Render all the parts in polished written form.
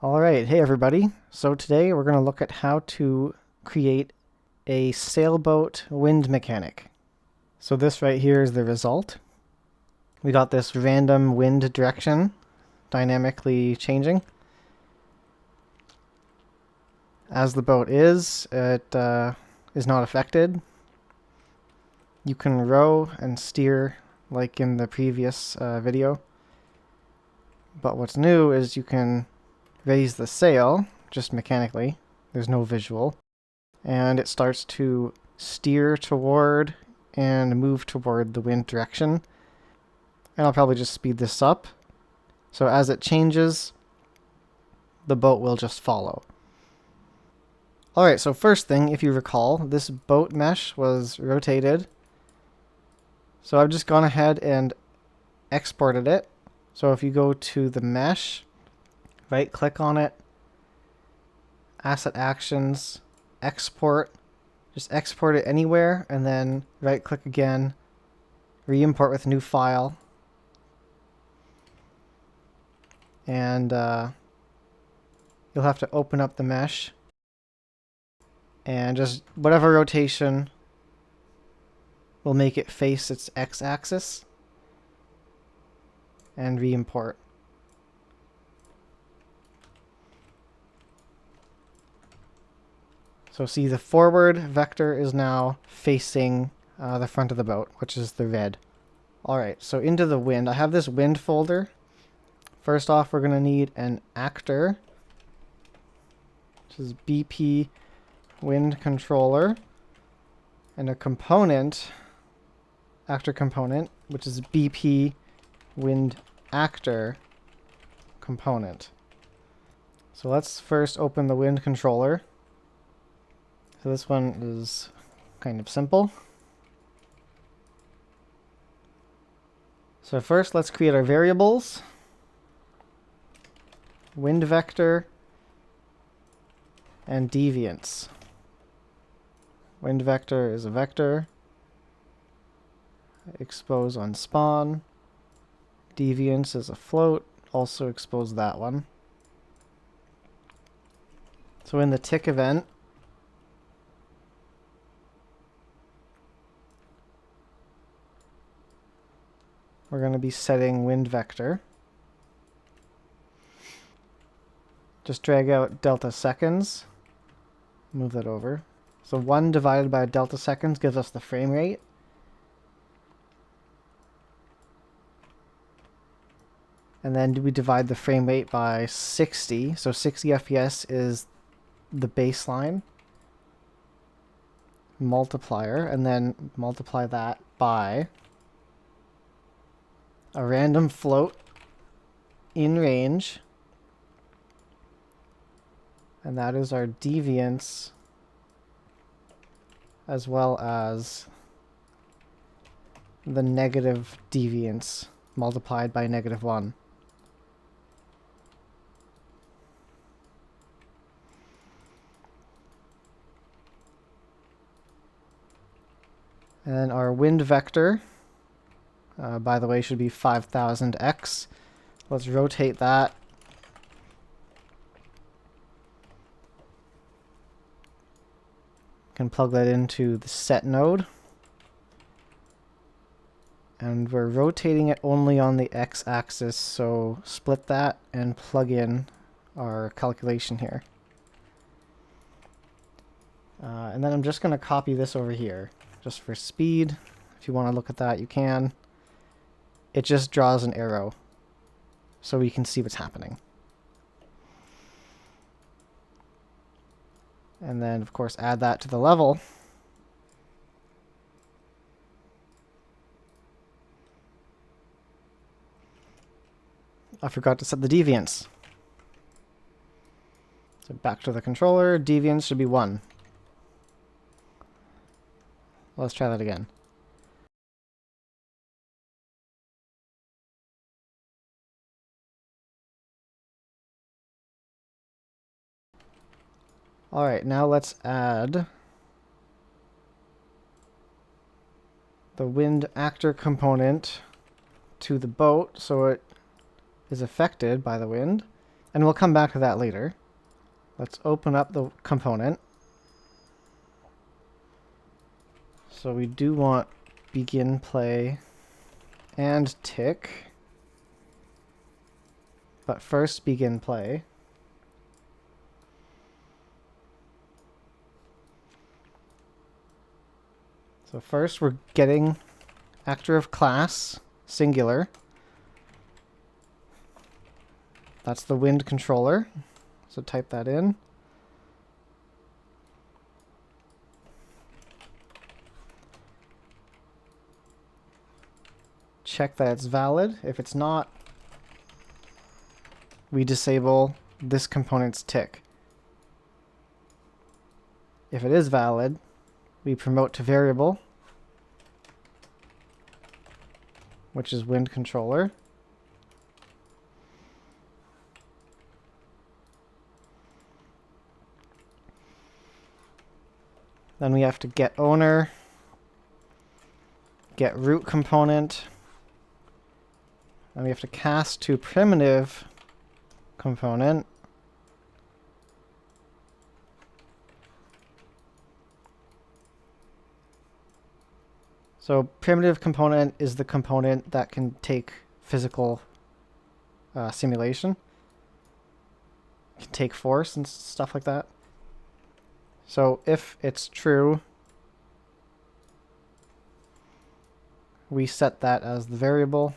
All right, hey everybody. So today we're going to look at how to create a sailboat wind mechanic. So this right here is the result. We got this random wind direction dynamically changing. As the boat it is not affected. You can row and steer like in the previous video. But what's new is you can raise the sail just mechanically. There's no visual. And it starts to steer toward and move toward the wind direction. And I'll probably just speed this up. So as it changes, the boat will just follow. Alright, so first thing, if you recall, this boat mesh was rotated. So I've just gone ahead and exported it. So if you go to the mesh, right click on it, asset actions, export, just export it anywhere, and then right click again, re-import with new file, and you'll have to open up the mesh and just whatever rotation will make it face its x-axis and re-import. So see, the forward vector is now facing the front of the boat, which is the red. Alright, so into the wind. I have this wind folder. First off, we're going to need an actor, which is BP wind controller, and a component, actor component, which is BP wind actor component. So let's first open the wind controller. So this one is kind of simple. So first let's create our variables. Wind vector and deviance. Wind vector is a vector. Expose on spawn. Deviance is a float. Also expose that one. So in the tick event, we're going to be setting wind vector. Just drag out delta seconds. Move that over. So 1 divided by delta seconds gives us the frame rate. And then we divide the frame rate by 60. So 60 FPS is the baseline multiplier. And then multiply that by a random float in range. And that is our deviance, as well as the negative deviance multiplied by -1. And then our wind vector, by the way, should be 5000x. Let's rotate that. Can plug that into the set node. And we're rotating it only on the x-axis, so split that and plug in our calculation here. And then I'm just going to copy this over here, just for speed. If you want to look at that, you can. It just draws an arrow, so we can see what's happening. And then, of course, add that to the level. I forgot to set the deviance. So back to the controller, deviance should be 1. Let's try that again. Alright, now let's add the wind actor component to the boat so it is affected by the wind. And we'll come back to that later. Let's open up the component. So we do want begin play and tick. But first begin play. So first we're getting actor of class, singular. That's the wind controller. So type that in. Check that it's valid. If it's not, we disable this component's tick. If it is valid, we promote to variable, which is wind controller. Then we have to get owner, get root component, and we have to cast to primitive component. So primitive component is the component that can take physical simulation. It can take force and stuff like that. So if it's true, we set that as the variable,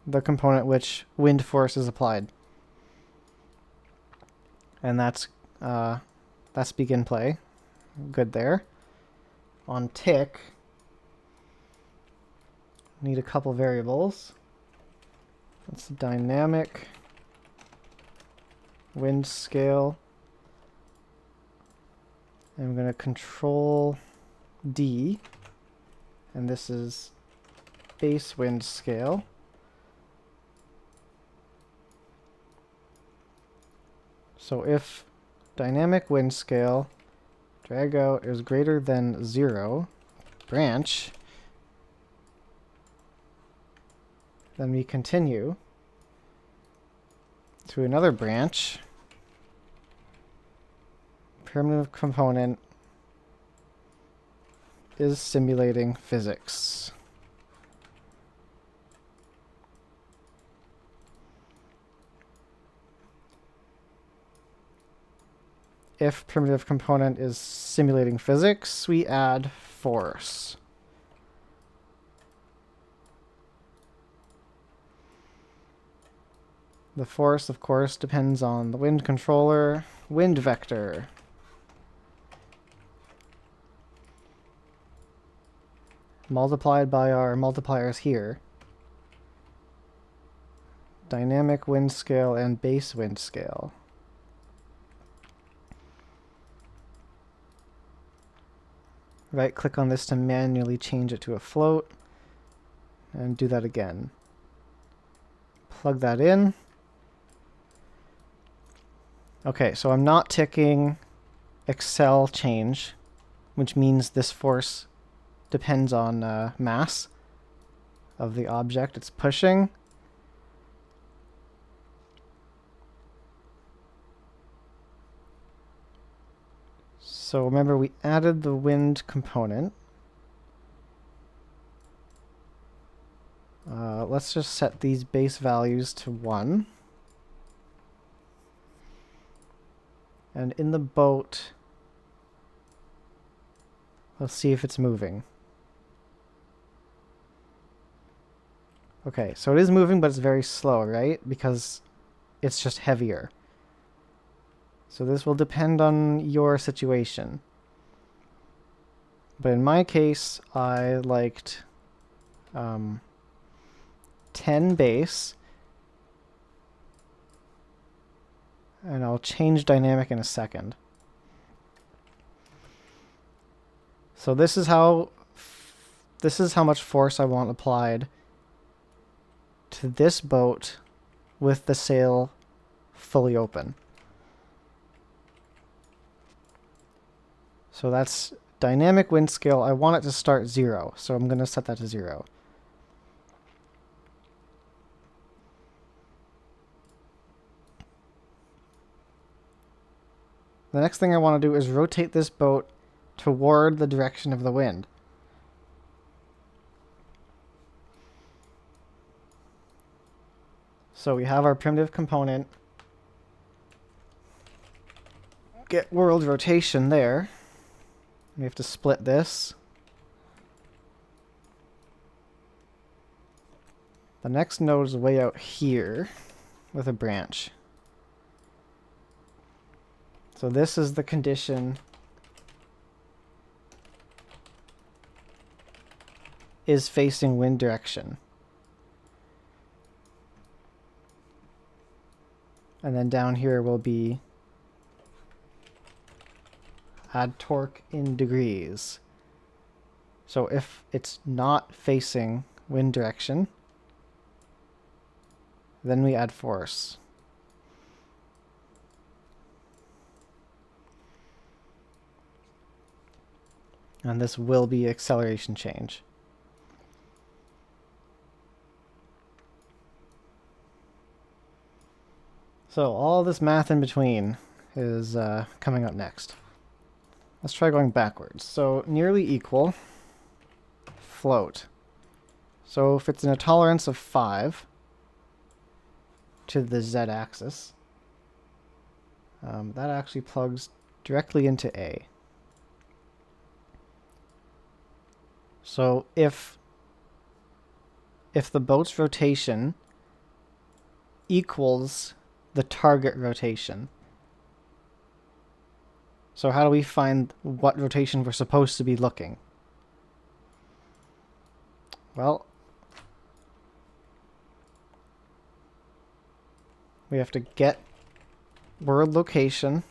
the component which wind force is applied. And that's begin play. Good there. On tick, need a couple variables. That's dynamic wind scale. I'm going to control D, and this is base wind scale. So if dynamic wind scale drag out is greater than 0, branch, then we continue to another branch. Primitive component is simulating physics. If primitive component is simulating physics, we add force. The force, of course, depends on the wind controller, wind vector. Multiplied by our multipliers here. Dynamic wind scale and base wind scale. Right click on this to manually change it to a float, and do that again. Plug that in. Okay, so I'm not ticking Excel change, which means this force depends on mass of the object it's pushing. So remember, we added the wind component. Let's just set these base values to 1. And in the boat, let's see if it's moving. Okay, so it is moving, but it's very slow, right? Because it's just heavier. So this will depend on your situation. But in my case, I liked 10 base. And I'll change dynamic in a second. So this is how much force I want applied to this boat with the sail fully open. So that's dynamic wind scale. I want it to start 0, so I'm going to set that to 0. the next thing I want to do is rotate this boat toward the direction of the wind. So we have our primitive component. Get world rotation there. We have to split this. The next node is way out here with a branch. So this is the condition is facing wind direction. And then down here will be add torque in degrees. So if it's not facing wind direction, then we add force. And this will be acceleration change. So all this math in between is coming up next. Let's try going backwards. So nearly equal, float. So if it's in a tolerance of 5 to the z-axis, that actually plugs directly into A. So if the boat's rotation equals the target rotation, so how do we find what rotation we're supposed to be looking? Well, we have to get world location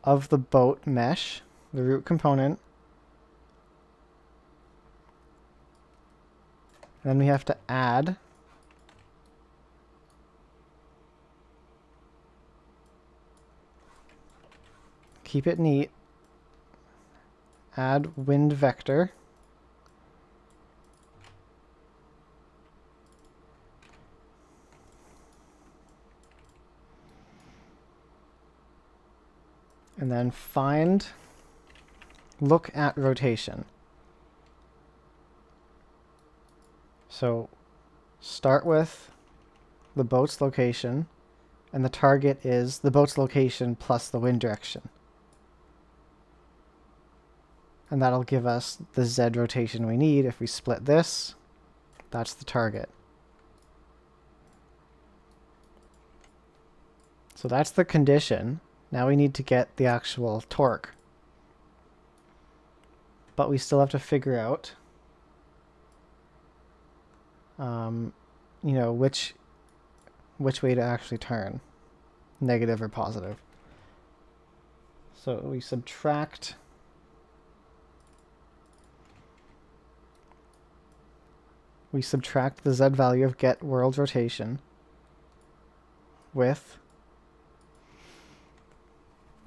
of the boat mesh, the root component. And then we have to add keep it neat, add wind vector, and then find look at rotation. So start with the boat's location, and the target is the boat's location plus the wind direction. And that'll give us the Z rotation we need. If we split this, that's the target. So that's the condition. Now we need to get the actual torque. But we still have to figure out you know, which way to actually turn, negative or positive. So we subtract the Z value of get world rotation with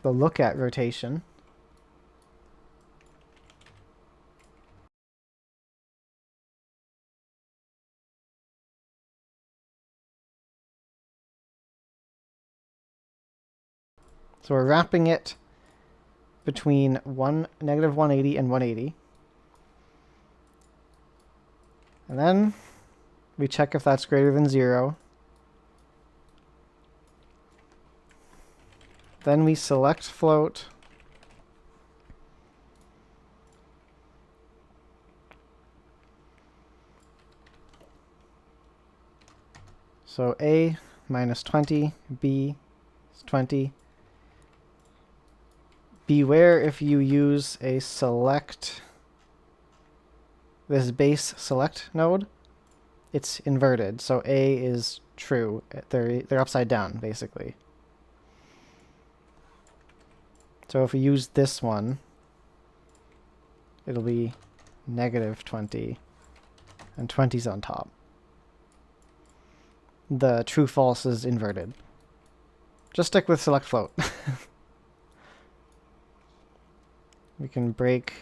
the look at rotation so we're wrapping it between negative 180 and 180. And then we check if that's greater than 0. Then we select float. So A minus 20, B is 20. Beware if you use a select, this base select node, it's inverted. So A is true. They're upside down, basically. So if we use this one, it'll be negative 20, and 20's on top. The true false is inverted. Just stick with select float. We can break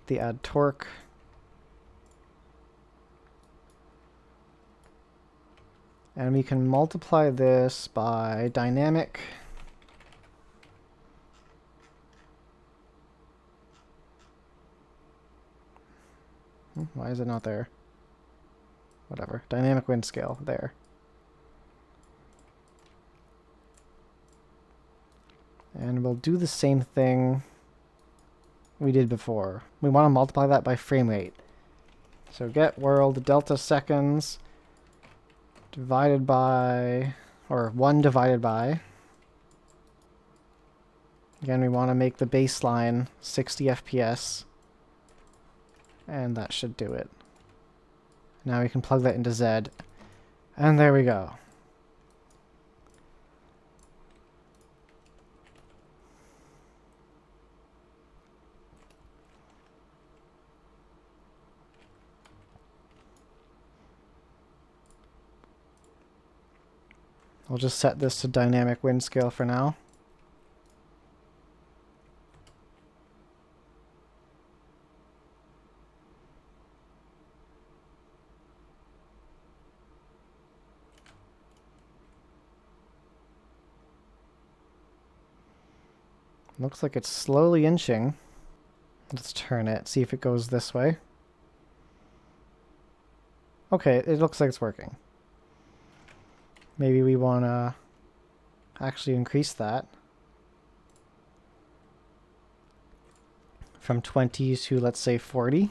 the add torque. And we can multiply this by dynamic. Why is it not there? Whatever. Dynamic wind scale. There. And we'll do the same thing we did before. We want to multiply that by frame rate. So get world delta seconds divided by, or 1 divided by. Again, we want to make the baseline 60 FPS. And that should do it. Now we can plug that into Z. And there we go. I'll just set this to dynamic wind scale for now. Looks like it's slowly inching. Let's turn it, see if it goes this way. Okay, it looks like it's working. Maybe we want to actually increase that from 20 to, let's say, 40.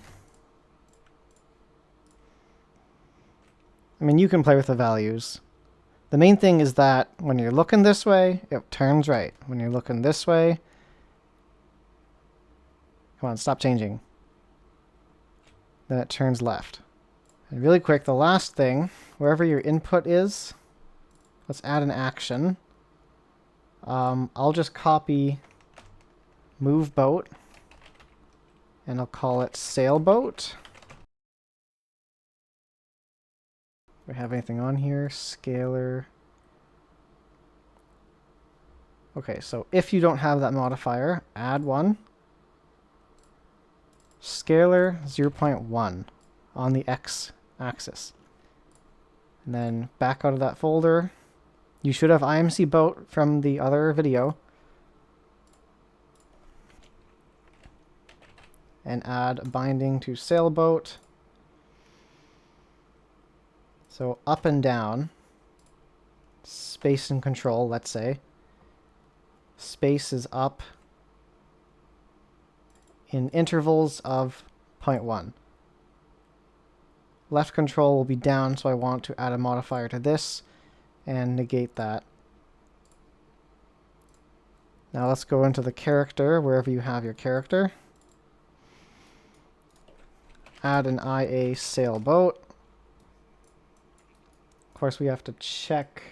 I mean, you can play with the values. The main thing is that when you're looking this way, it turns right. When you're looking this way, come on, stop changing. Then it turns left. And really quick, the last thing, wherever your input is, let's add an action. I'll just copy move boat, and I'll call it sailboat. Do we have anything on here? Scalar. Okay, so if you don't have that modifier, add one. Scalar 0.1 on the x-axis. And then back out of that folder. You should have IMC boat from the other video. And add a binding to sailboat. So up and down. Space and control, let's say. Space is up in intervals of 0.1. Left control will be down, so I want to add a modifier to this and negate that. Now let's go into the character, wherever you have your character. Add an IA sailboat. Of course, we have to check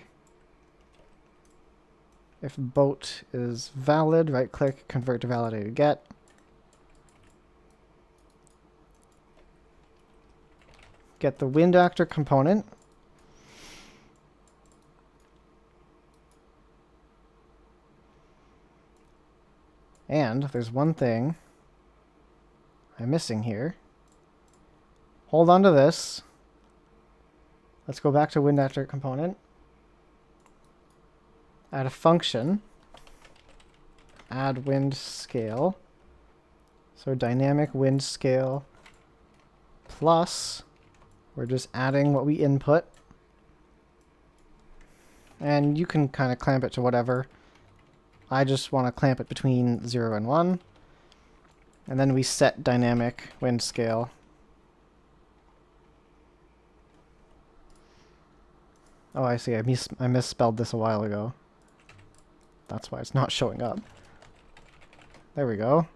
if boat is valid. Right-click, convert to validated get. Get the wind actor component. And there's one thing I'm missing here. Hold on to this. Let's go back to wind actor component. Add a function. Add wind scale. So dynamic wind scale plus, we're just adding what we input. And you can kind of clamp it to whatever. I just want to clamp it between 0 and 1. And then we set dynamic wind scale. Oh, I see. I misspelled this a while ago. That's why it's not showing up. There we go.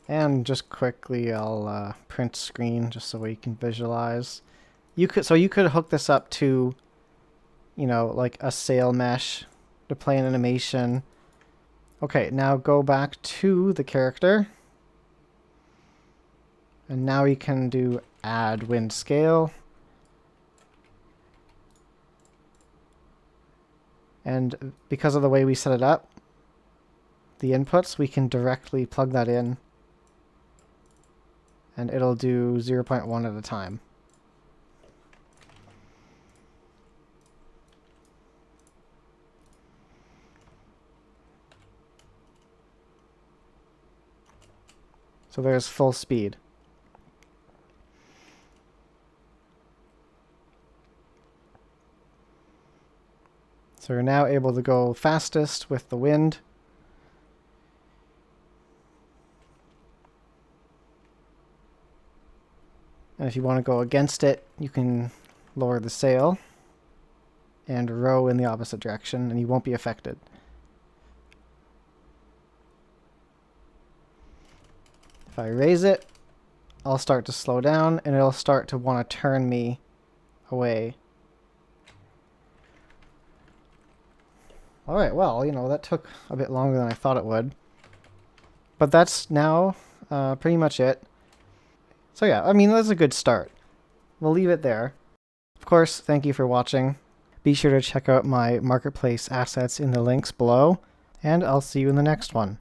And just quickly, I'll print screen just so we can visualize. You could hook this up to, you know, like a sail mesh to play an animation. Okay, now go back to the character. And now we can do add wind scale. And because of the way we set it up, the inputs, we can directly plug that in and it'll do 0.1 at a time. So there's full speed. So we're now able to go fastest with the wind. And if you want to go against it, you can lower the sail and row in the opposite direction, and you won't be affected. If I raise it, I'll start to slow down, and it'll start to want to turn me away. Alright, well, you know, that took a bit longer than I thought it would. But that's now pretty much it. So yeah, I mean, that's a good start. We'll leave it there. Of course, thank you for watching. Be sure to check out my marketplace assets in the links below, and I'll see you in the next one.